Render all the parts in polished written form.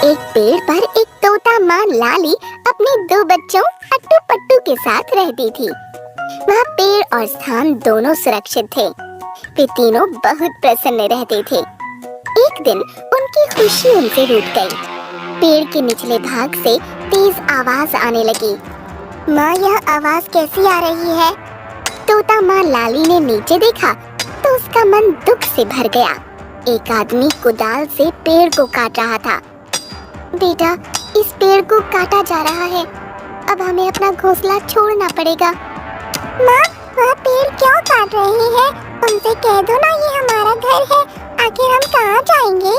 एक पेड़ पर एक तोता माँ लाली अपने दो बच्चों अट्टू पट्टू के साथ रहती थी। वहाँ पेड़ और स्थान दोनों सुरक्षित थे। वे तीनों बहुत प्रसन्न रहते थे। एक दिन उनकी खुशी उनसे रूठ गई। पेड़ के निचले भाग से तेज आवाज आने लगी। माँ, यह आवाज कैसी आ रही है? तोता माँ लाली ने नीचे देखा तो उसका मन दुख से भर गया। एक आदमी कुदाल से पेड़ को काट रहा था। बेटा, इस पेड़ को काटा जा रहा है। अब हमें अपना घोंसला छोड़ना पड़ेगा। माँ, वह पेड़ क्यों काट रहे हैं? उनसे कह दो ना, ये हमारा घर है। आखिर हम कहाँ जाएंगे?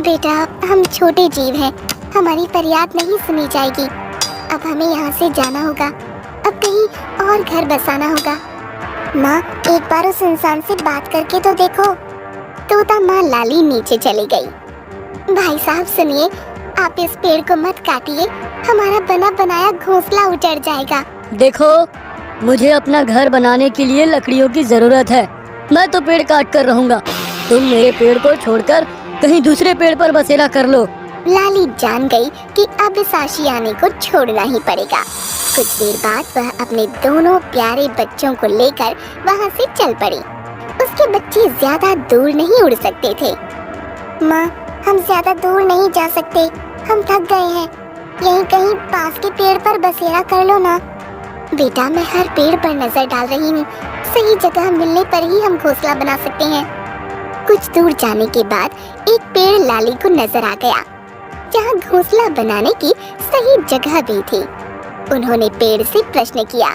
बेटा, हम छोटे जीव हैं, हमारी फरियाद नहीं सुनी जाएगी। अब हमें यहाँ से जाना होगा। अब कहीं और घर बसाना होगा। माँ, एक बार उस इंसान से बात करके तो देखो। तोता माँ लाली नीचे चली गई। भाई साहब सुनिए, आप इस पेड़ को मत काटिए, हमारा बना बनाया घोंसला उजड़ जाएगा। देखो, मुझे अपना घर बनाने के लिए लकड़ियों की जरूरत है। मैं तो पेड़ काट कर रहूंगा। तुम मेरे पेड़ को छोड़कर कहीं दूसरे पेड़ पर बसेरा कर लो। लाली जान गई कि अब इस आशियाने को छोड़ना ही पड़ेगा। कुछ देर बाद वह अपने दोनों प्यारे बच्चों को लेकर वहाँ से चल पड़ी। उसके बच्चे ज्यादा दूर नहीं उड़ सकते थे। माँ, हम ज्यादा दूर नहीं जा सकते, हम थक गए हैं। यहीं कहीं पास के पेड़ पर बसेरा कर लो ना। बेटा, मैं हर पेड़ पर नजर डाल रही हूँ। सही जगह मिलने पर ही हम घोंसला बना सकते हैं। कुछ दूर जाने के बाद एक पेड़ लाली को नजर आ गया, जहाँ घोंसला बनाने की सही जगह भी थी। उन्होंने पेड़ से प्रश्न किया,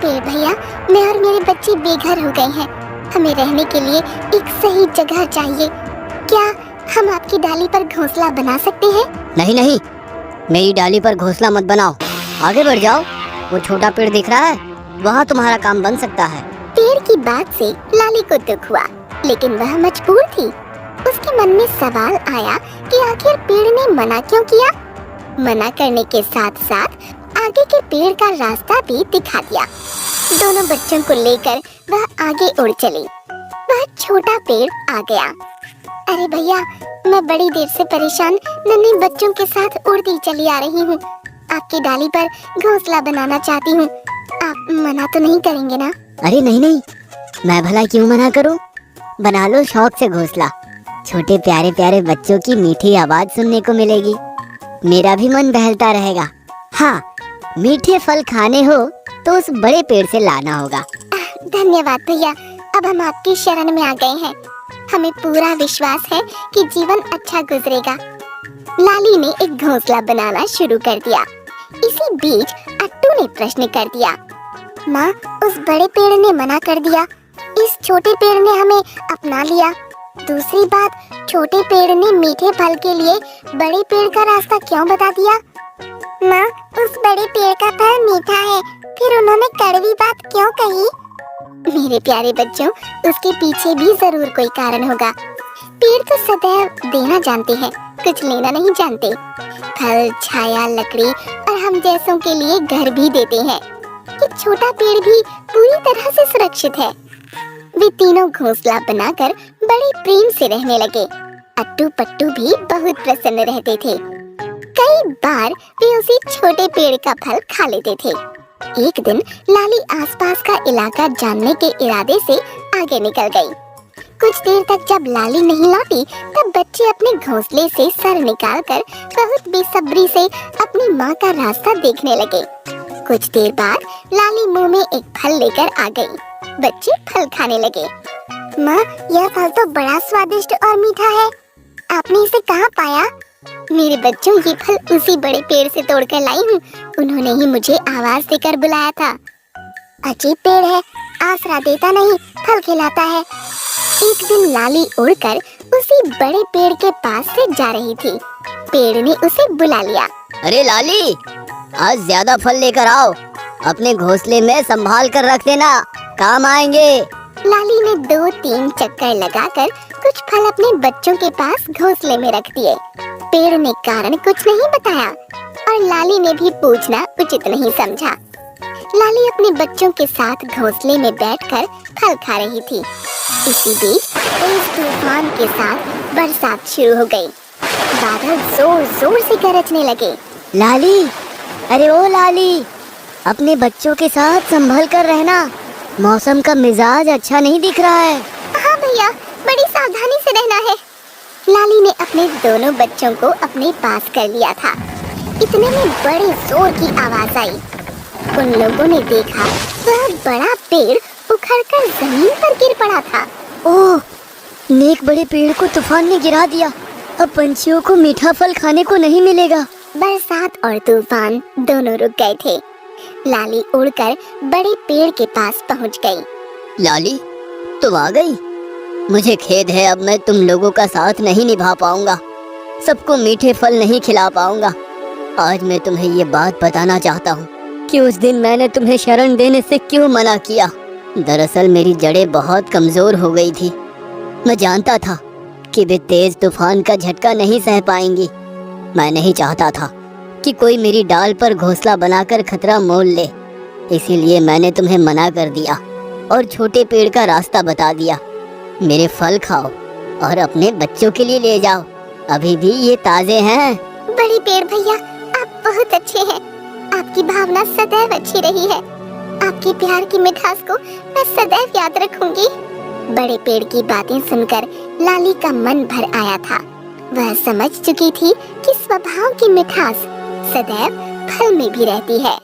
पेड़ भैया, मैं और मेरे बच्चे बेघर हो गए हैं। हमें रहने के लिए एक सही जगह चाहिए। क्या हम आपकी डाली पर घोंसला बना सकते हैं? नहीं नहीं, मेरी डाली पर घोंसला मत बनाओ। आगे बढ़ जाओ, वो छोटा पेड़ दिख रहा है, वहाँ तुम्हारा काम बन सकता है। पेड़ की बात से लाली को दुख हुआ, लेकिन वह मजबूर थी। उसके मन में सवाल आया कि आखिर पेड़ ने मना क्यों किया। मना करने के साथ साथ आगे के पेड़ का रास्ता भी दिखा दिया। दोनों बच्चों को लेकर वह आगे उड़ चली। वह छोटा पेड़ आ गया। अरे भैया, मैं बड़ी देर से परेशान नन्हे बच्चों के साथ उड़ती चली आ रही हूँ। आपकी डाली पर घोंसला बनाना चाहती हूँ। आप मना तो नहीं करेंगे ना? अरे नहीं नहीं, मैं भला क्यों मना करूँ। बना लो शौक से घोंसला। छोटे प्यारे प्यारे बच्चों की मीठी आवाज सुनने को मिलेगी, मेरा भी मन बहलता रहेगा। हाँ, मीठे फल खाने हो तो उस बड़े पेड़ से लाना होगा। धन्यवाद भैया, अब हम आपकी शरण में आ गए हैं। हमें पूरा विश्वास है कि जीवन अच्छा गुजरेगा। लाली ने एक घोंसला बनाना शुरू कर दिया। इसी बीच अट्टू ने प्रश्न कर दिया, माँ, उस बड़े पेड़ ने मना कर दिया, इस छोटे पेड़ ने हमें अपना लिया। दूसरी बात, छोटे पेड़ ने मीठे फल के लिए बड़े पेड़ का रास्ता क्यों बता दिया? माँ, उस बड़े पेड़ का फल मीठा है, फिर उन्होंने कड़वी बात क्यों कही? मेरे प्यारे बच्चों, उसके पीछे भी जरूर कोई कारण होगा। पेड़ तो सदैव देना जानते हैं, कुछ लेना नहीं जानते। फल, छाया, लकड़ी और हम जैसों के लिए घर भी देते हैं। ये छोटा पेड़ भी पूरी तरह से सुरक्षित है। वे तीनों घोंसला बनाकर बड़े प्रेम से रहने लगे। अट्टू पट्टू भी बहुत प्रसन्न रहते थे। कई बार वे उसी छोटे पेड़ का फल खा लेते थे। एक दिन लाली आसपास का इलाका जानने के इरादे से आगे निकल गई। कुछ देर तक जब लाली नहीं लौटी, तब बच्चे अपने घोंसले से सर निकालकर बहुत बेसब्री से अपनी माँ का रास्ता देखने लगे। कुछ देर बाद लाली मुंह में एक फल लेकर आ गई। बच्चे फल खाने लगे। माँ, यह फल तो बड़ा स्वादिष्ट और मीठा है। आपने इसे कहाँ पाया? मेरे बच्चों, ये फल उसी बड़े पेड़ से तोड़कर लाई हूँ। उन्होंने ही मुझे आवाज देकर बुलाया था। अजीब पेड़ है, आसरा देता नहीं, फल खिलाता है। एक दिन लाली उड़कर उसी बड़े पेड़ के पास से जा रही थी। पेड़ ने उसे बुला लिया। अरे लाली, आज ज्यादा फल लेकर आओ, अपने घोंसले में संभाल कर रख देना, काम आएंगे। लाली ने 2-3 चक्कर लगाकर कुछ फल अपने बच्चों के पास घोंसले में रख दिए। पेड़ ने कारण कुछ नहीं बताया और लाली ने भी पूछना उचित नहीं समझा। लाली अपने बच्चों के साथ घोंसले में बैठकर फल खा रही थी। इसी बीच तेज तूफान के साथ बरसात शुरू हो गई। बादल जोर जोर से गरजने लगे। लाली, अरे ओ लाली, अपने बच्चों के साथ संभल कर रहना, मौसम का मिजाज अच्छा नहीं दिख रहा है। हाँ भैया, बड़ी सावधानी से रहना है। लाली ने अपने दोनों बच्चों को अपने पास कर लिया था। इतने में बड़े जोर की आवाज आई। उन लोगों ने देखा वह बड़ा पेड़ उखड़कर जमीन पर गिर पड़ा था। ओह, नेक बड़े पेड़ को तूफान ने गिरा दिया। अब पंछियों को मीठा फल खाने को नहीं मिलेगा। बरसात और तूफान दोनों रुक गए थे। लाली उड़कर बड़े पेड़ के पास पहुंच गई। लाली, तुम आ गई। मुझे खेद है, अब मैं तुम लोगों का साथ नहीं निभा पाऊंगा, सबको मीठे फल नहीं खिला पाऊंगा। आज मैं तुम्हें ये बात बताना चाहता हूँ कि उस दिन मैंने तुम्हें शरण देने से क्यों मना किया। दरअसल मेरी जड़ें बहुत कमजोर हो गई थी। मैं जानता था कि वे तेज तूफान का झटका नहीं सह पाएंगी। मैं नहीं चाहता था कि कोई मेरी डाल पर घोंसला बनाकर खतरा मोल ले, इसीलिए मैंने तुम्हें मना कर दिया और छोटे पेड़ का रास्ता बता दिया। मेरे फल खाओ और अपने बच्चों के लिए ले जाओ, अभी भी ये ताजे हैं। बड़े पेड़ भैया, आप बहुत अच्छे हैं। आपकी भावना सदैव अच्छी रही है। आपके प्यार की मिठास को मैं सदैव याद रखूंगी। बड़े पेड़ की बातें सुनकर लाली का मन भर आया था। वह समझ चुकी थी कि स्वभाव की मिठास सदैव फल में भी रहती है।